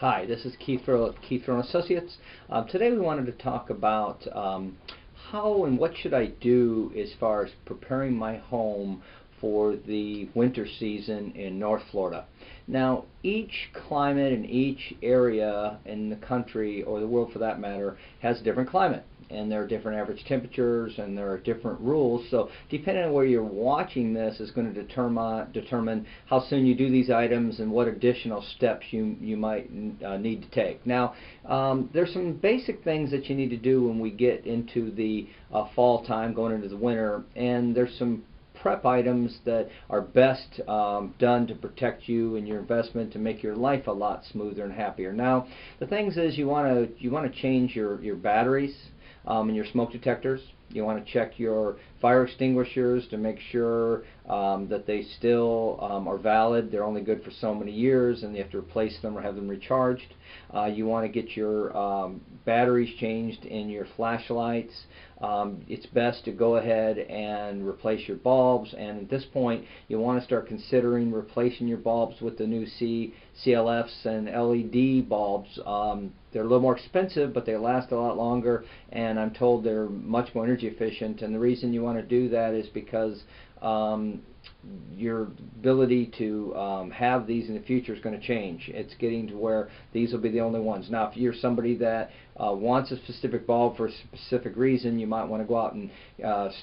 Hi, this is Keith Furrow at Keith Furrow Associates. Today we wanted to talk about how and what should I do as far as preparing my home for the winter season in North Florida. Now, each climate and each area in the country, or the world for that matter, has a different climate. And there are different average temperatures, and there are different rules. So depending on where you're watching this is going to determine how soon you do these items and what additional steps you might need to take. Now, there's some basic things that you need to do when we get into the fall time, going into the winter, and there's some prep items that are best done to protect you and your investment, to make your life a lot smoother and happier. Now, the things is you want to change your batteries and your smoke detectors. You want to check your fire extinguishers to make sure that they still are valid. They're only good for so many years, and you have to replace them or have them recharged. You want to get your batteries changed in your flashlights. It's best to go ahead and replace your bulbs, and at this point you want to start considering replacing your bulbs with the new CLFs and LED bulbs. They're a little more expensive, but they last a lot longer, and I'm told they're much more energy efficient. And the reason you want to do that is because your ability to have these in the future is going to change. It's getting to where these will be the only ones. Now, if you're somebody that wants a specific bulb for a specific reason, you might want to go out and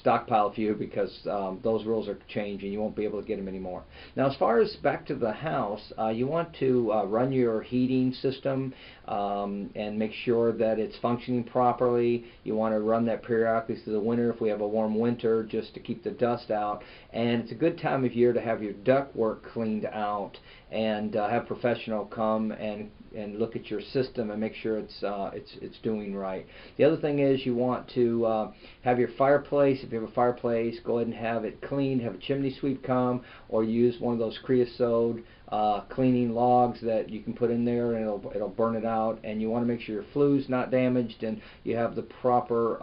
stockpile a few, because those rules are changing. You won't be able to get them anymore. Now, as far as back to the house, you want to run your heating system and make sure that it's functioning properly. You want to run that periodically through the winter if we have a warm winter, just to keep the dust out. And it's a good time of year to have your ductwork cleaned out and have a professional come and look at your system and make sure it's doing right. The other thing is you want to have your fireplace. If you have a fireplace, go ahead and have it cleaned. Have a chimney sweep come, or use one of those creosote cleaning logs that you can put in there, and it'll burn it out. And you want to make sure your flue's not damaged and you have the proper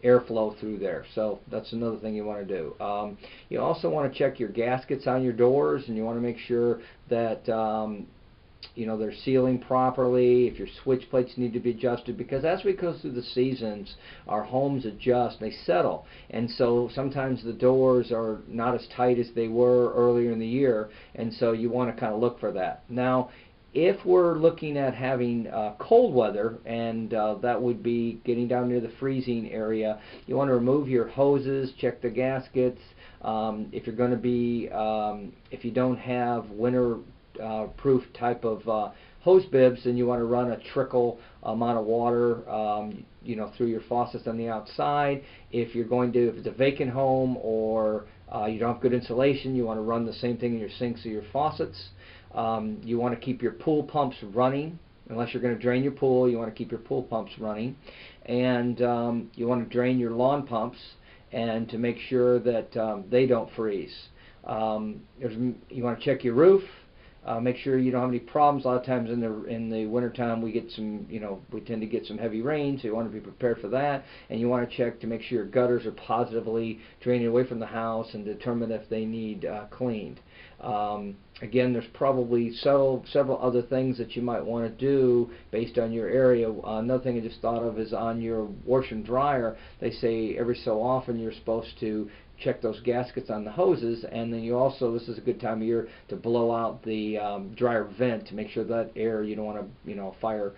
airflow through there. So that's another thing you want to do. You also want to check your gaskets on your doors, and you want to make sure that they're sealing properly. If your switch plates need to be adjusted, because as we go through the seasons, our homes adjust, they settle, and so sometimes the doors are not as tight as they were earlier in the year, and so you want to kind of look for that. Now, if we're looking at having cold weather, and that would be getting down near the freezing area, you want to remove your hoses, check the gaskets. If you're going to be, if you don't have winter proof type of hose bibs, then you want to run a trickle amount of water through your faucets on the outside. If it's a vacant home, or you don't have good insulation, you want to run the same thing in your sinks or your faucets. You want to keep your pool pumps running. Unless you're going to drain your pool, you want to keep your pool pumps running. And you want to drain your lawn pumps, and to make sure that they don't freeze. You want to check your roof. Make sure you don't have any problems. A lot of times in the wintertime we get we tend to get some heavy rain, so you want to be prepared for that. And you want to check to make sure your gutters are positively draining away from the house, and determine if they need cleaned. Again, there's probably several other things that you might want to do based on your area. Another thing I just thought of is on your washer and dryer. They say every so often you're supposed to check those gaskets on the hoses, and then this is a good time of year to blow out the dryer vent to make sure that air, you don't want fire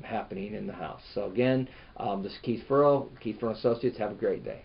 happening in the house. So again, this is Keith Furrow, Keith Furrow Associates. Have a great day.